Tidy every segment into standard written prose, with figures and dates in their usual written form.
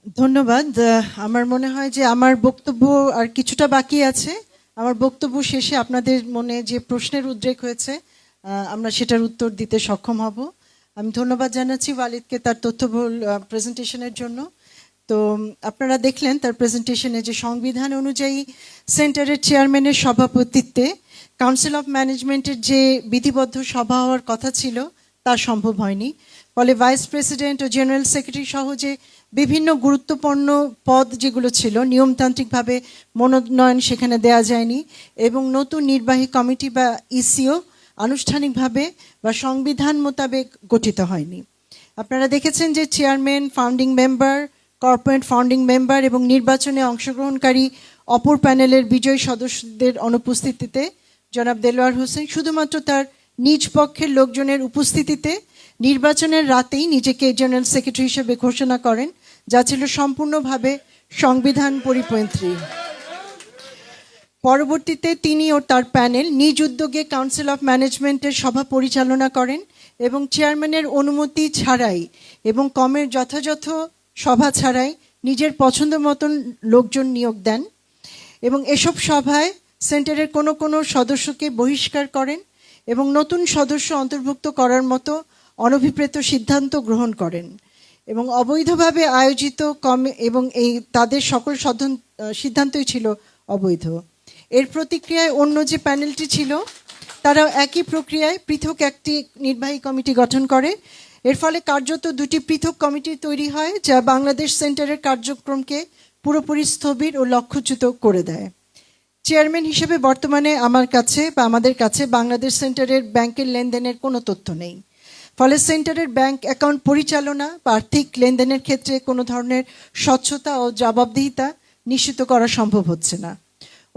ধন্যবাদ। আমার মনে হয় যে আমার বক্তব্য আর কিছুটা বাকি আছে। আমার বক্তব্য শেষে আপনাদের মনে যে প্রশ্নের উদ্রেক হয়েছে আমরা সেটার উত্তর দিতে সক্ষম হব। আমি ধন্যবাদ জানাচ্ছি ওয়ালিদকে তার তথ্যবহুল প্রেজেন্টেশনের জন্য। তো আপনারা দেখলেন তার প্রেজেন্টেশনে যে সংবিধান অনুযায়ী সেন্টারের চেয়ারম্যানের সভাপতিত্বে কাউন্সিল অফ ম্যানেজমেন্টের যে বিধিবদ্ধ সভা হওয়ার কথা ছিল তা সম্ভব হয়নি। ফলে ভাইস প্রেসিডেন্ট ও জেনারেল সেক্রেটারি সহ যে বিভিন্ন গুরুত্বপূর্ণ পদ যেগুলো ছিল নিয়মতান্ত্রিকভাবে মনোনয়ন সেখানে দেয়া যায়নি এবং নতুন নির্বাহী কমিটি বা ইসিও আনুষ্ঠানিকভাবে বা সংবিধান মোতাবেক গঠিত হয়নি। আপনারা দেখেছেন যে chairman, founding member, corporate founding member এবং নির্বাচনে অংশগ্রহণকারী অপর প্যানেলের বিজয়ী সদস্যদের অনুপস্থিতিতে জনাব দেলোয়ার হোসেন শুধুমাত্র তার নিজ পক্ষের লোকজনের উপস্থিতিতে নির্বাচনের রাতেই নিজেকে জেনারেল সেক্রেটারি হিসেবে ঘোষণা করেন, যা ছিল সম্পূর্ণভাবে সংবিধান পরিপন্থী। পরবর্তীতে তিনি ও তার প্যানেল নিজ উদ্যোগে কাউন্সিল অফ ম্যানেজমেন্টের সভা পরিচালনা করেন এবং চেয়ারম্যানের অনুমতি ছাড়াই এবং কমের যথাযথ সভা ছাড়াই নিজের পছন্দ মতন লোকজন নিয়োগ দেন এবং এসব সভায় সেন্টারের কোনো কোনো সদস্যকে বহিষ্কার করেন এবং নতুন সদস্য অন্তর্ভুক্ত করার মতো অনভিপ্রেত সিদ্ধান্ত গ্রহণ করেন এবং অবৈধভাবে আয়োজিত এবং এই তাদের সকল সিদ্ধান্তই ছিল অবৈধ। এর প্রতিক্রিয়ায় অন্য যে প্যানেলটি ছিল তারাও একই প্রক্রিয়ায় পৃথক একটি নির্বাহী কমিটি গঠন করে। এর ফলে কার্যত দুটি পৃথক কমিটি তৈরি হয়, যা বাংলাদেশ সেন্টারের কার্যক্রমকে পুরোপুরি স্থবির ও লক্ষ্যচ্যুত করে দেয়। চেয়ারম্যান হিসেবে বর্তমানে আমার কাছে বা আমাদের কাছে বাংলাদেশ সেন্টারের ব্যাংকের লেনদেনের কোনো তথ্য নেই। ফলে সেন্টারের ব্যাংক অ্যাকাউন্ট পরিচালনা বা আর্থিক লেনদেনের ক্ষেত্রে কোনো ধরনের স্বচ্ছতা ও জবাবদিহিতা নিশ্চিত করা সম্ভব হচ্ছে না।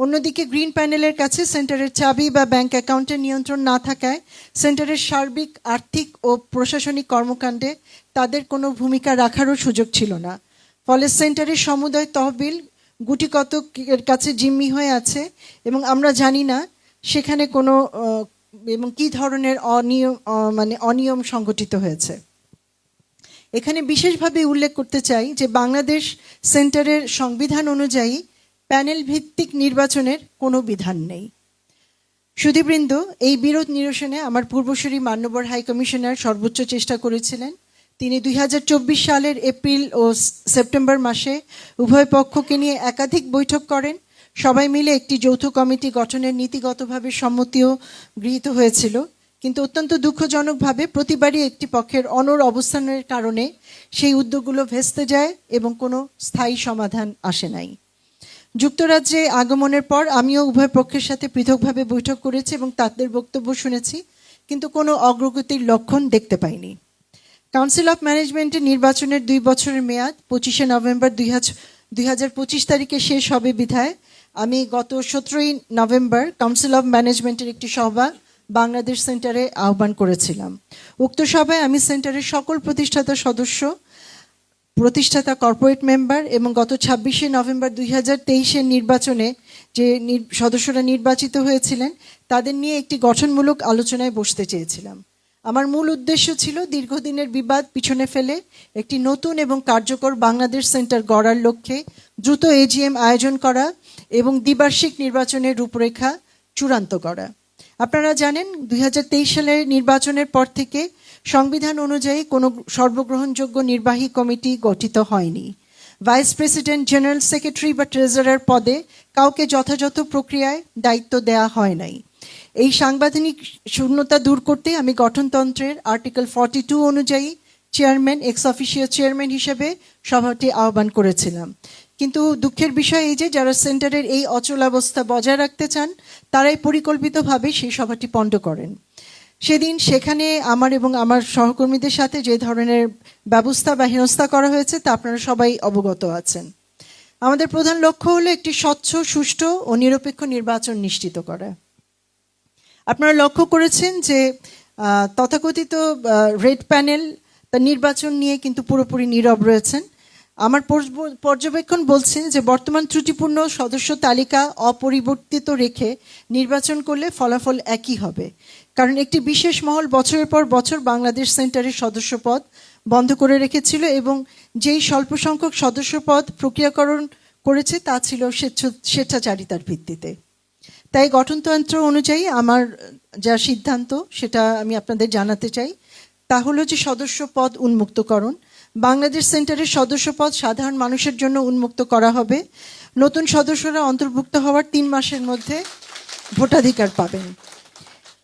অন্যদিকে গ্রিন প্যানেলের কাছে সেন্টারের চাবি বা ব্যাংক অ্যাকাউন্টের নিয়ন্ত্রণ না থাকায় সেন্টারের সার্বিক আর্থিক ও প্রশাসনিক কর্মকাণ্ডে তাদের কোনো ভূমিকা রাখারও সুযোগ ছিল না। ফলে সেন্টারের সমুদায় তহবিল গুটিকতকের কাছে জিম্মি হয়ে আছে এবং আমরা জানি না সেখানে কোনো এবং কী ধরনের অনিয়ম সংঘটিত হয়েছে। এখানে বিশেষভাবে উল্লেখ করতে চাই যে বাংলাদেশ সেন্টারের সংবিধান অনুযায়ী প্যানেল ভিত্তিক নির্বাচনের কোনো বিধান নেই। সুধীবৃন্দ, এই বিরোধ নিরসনে আমার পূর্বসূরি মান্যবর হাইকমিশনার সর্বোচ্চ চেষ্টা করেছিলেন। তিনি 2024 সালের এপ্রিল ও সেপ্টেম্বর মাসে উভয় পক্ষকে নিয়ে একাধিক বৈঠক করেন। সবাই মিলে একটি যৌথ কমিটি গঠনের নীতিগতভাবে সম্মতিও গৃহীত হয়েছিল, কিন্তু অত্যন্ত দুঃখজনকভাবে প্রতিবারই একটি পক্ষের অনড় অবস্থানের কারণে সেই উদ্যোগগুলো ভেস্তে যায় এবং কোনো স্থায়ী সমাধান আসে নাই। যুক্তরাজ্যে আগমনের পর আমিও উভয় পক্ষের সাথে পৃথকভাবে বৈঠক করেছি এবং তাদের বক্তব্য শুনেছি, কিন্তু কোনো অগ্রগতির লক্ষণ দেখতে পাইনি। কাউন্সিল অফ ম্যানেজমেন্টের নির্বাচনের 2 বছরের মেয়াদ 25শে নভেম্বর 2025 তারিখে শেষ হবে বিধায় আমি গত 17ই নভেম্বর কাউন্সিল অফ ম্যানেজমেন্টের একটি সভা বাংলাদেশ সেন্টারে আহ্বান করেছিলাম। উক্ত সভায় আমি সেন্টারের সকল প্রতিষ্ঠাতা কর্পোরেট মেম্বার এবং গত 26শে নভেম্বর 2023-এর নির্বাচনে যে সদস্যরা নির্বাচিত হয়েছিলেন তাদের নিয়ে একটি গঠনমূলক আলোচনায় বসতে চেয়েছিলাম। আমার মূল উদ্দেশ্য ছিল দীর্ঘদিনের বিবাদ পিছনে ফেলে একটি নতুন এবং কার্যকর বাংলাদেশ সেন্টার গড়ার লক্ষ্যে দ্রুত এজিএম আয়োজন করা এবং দ্বিবার্ষিক নির্বাচনের রূপরেখা চূড়ান্ত করা। আপনারা জানেন 2023 সালের নির্বাচনের পর থেকে সংবিধান অনুযায়ী কোনো সর্বগ্রহণযোগ্য নির্বাহী কমিটি গঠিত হয়নি। ভাইস প্রেসিডেন্ট, জেনারেল সেক্রেটারি বা ট্রেজারার পদে কাউকে যথাযথ প্রক্রিয়ায় দায়িত্ব দেওয়া হয় নাই। এই সাংবিধানিক শূন্যতা দূর করতে আমি গঠনতন্ত্রের আর্টিকেল 42 অনুযায়ী চেয়ারম্যান, এক্স অফিসিও চেয়ারম্যান হিসেবে সভাটি আহ্বান করেছিলাম। কিন্তু দুঃখের বিষয় এই যে যারা সেন্টারের এই অচলাবস্থা বজায় রাখতে চান তারাই পরিকল্পিতভাবে সেই সভাটি পণ্ড করেন। সেদিন সেখানে আমার এবং আমার সহকর্মীদের সাথে যে ধরনের ব্যবস্থা বা হেনস্থা করা হয়েছে তা আপনারা সবাই অবগত আছেন। আমাদের প্রধান লক্ষ্য হলো একটি স্বচ্ছ, সুষ্ঠু ও নিরপেক্ষ নির্বাচন নিশ্চিত করা। আপনারা লক্ষ্য করেছেন যে তথাকথিত রেড প্যানেল তার নির্বাচন নিয়ে কিন্তু পুরোপুরি নীরব রয়েছেন। আমার পর্যবেক্ষণ বলছে যে বর্তমান ত্রুটিপূর্ণ সদস্য তালিকা অপরিবর্তিত রেখে নির্বাচন করলে ফলাফল একই হবে, কারণ একটি বিশেষ মহল বছরের পর বছর বাংলাদেশ সেন্টারের সদস্যপদ বন্ধ করে রেখেছিল এবং যেই স্বল্প সংখ্যক সদস্য পদ প্রক্রিয়াকরণ করেছে তা ছিল স্বেচ্ছাচারিতার ভিত্তিতে। তাই গঠনতন্ত্র অনুযায়ী আমার যা সিদ্ধান্ত সেটা আমি আপনাদের জানাতে চাই, তা হলো যে সদস্য পদ উন্মুক্তকরণ। বাংলাদেশ সেন্টারের সদস্য পদ সাধারণ মানুষের জন্য উন্মুক্ত করা হবে। নতুন সদস্যরা অন্তর্ভুক্ত হওয়ার 3 মাসের মধ্যে ভোটাধিকার পাবেন।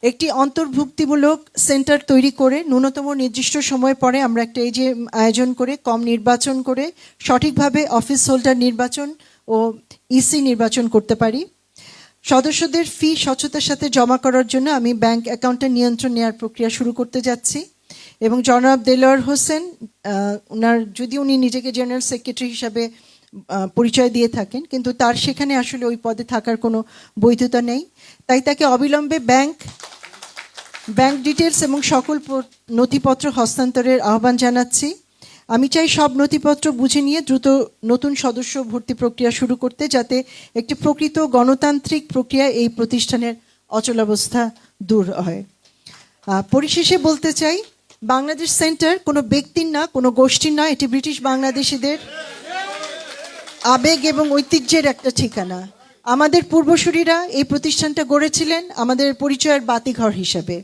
একটি অন্তর্ভুক্তিমূলক সেন্টার তৈরি করে ন্যূনতম নির্দিষ্ট সময় পরে আমরা একটা এজিএম আয়োজন করে কম নির্বাচন করে সঠিকভাবে অফিস হোল্ডার নির্বাচন ও ইসি নির্বাচন করতে পারি। সদস্যদের ফি স্বচ্ছতার সাথে জমা করার জন্য আমি ব্যাংক অ্যাকাউন্টের নিয়ন্ত্রণ নেওয়ার প্রক্রিয়া শুরু করতে যাচ্ছি এবং জনাব দেলোয়ার হোসেন উনি নিজেকে জেনারেল সেক্রেটারি হিসাবে পরিচয় দিয়ে থাকেন, কিন্তু তার সেখানে আসলে ওই পদে থাকার কোনো বৈধতা নেই। তাই তাকে অবিলম্বে ব্যাংক ডিটেলস এবং সকল নথিপত্র হস্তান্তরের আহ্বান জানাচ্ছি। আমি চাই সব নথিপত্র বুঝে নিয়ে দ্রুত নতুন সদস্য ভর্তি প্রক্রিয়া শুরু করতে, যাতে একটি প্রকৃত গণতান্ত্রিক প্রক্রিয়া এই প্রতিষ্ঠানের অচলাবস্থা দূর হয়। পরিশেষে বলতে চাই, বাংলাদেশ সেন্টার কোনো ব্যক্তির না, কোনো গোষ্ঠীর নয়, এটি ব্রিটিশ বাংলাদেশিদের আবেগ এবং ঐতিহ্যের একটা ঠিকানা। আমাদের পূর্বসূরীরা এই প্রতিষ্ঠানটা গড়েছিলেন আমাদের পরিচয়ের বাতিঘর হিসেবে।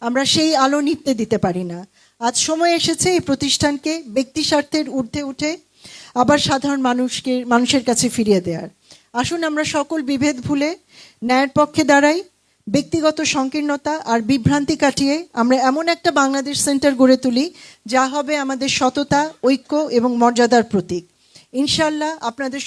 আমরা সেই আলো নিভতে দিতে পারি না। আজ সময় এসেছে এই প্রতিষ্ঠানকে ব্যক্তি স্বার্থের ঊর্ধ্বে উঠে আবার সাধারণ মানুষের কাছে ফিরিয়ে দেওয়ার। আসুন আমরা সকল বিভেদ ভুলে ন্যায়ের পক্ষে দাঁড়াই। ব্যক্তিগত সংকীর্ণতা আর বিভ্রান্তি কাটিয়ে আমরা এমন একটা বাংলাদেশ সেন্টার গড়ে তুলি যা হবে আমাদের সততা, ঐক্য এবং মর্যাদার প্রতীক। ইনশাআল্লাহ আপনাদের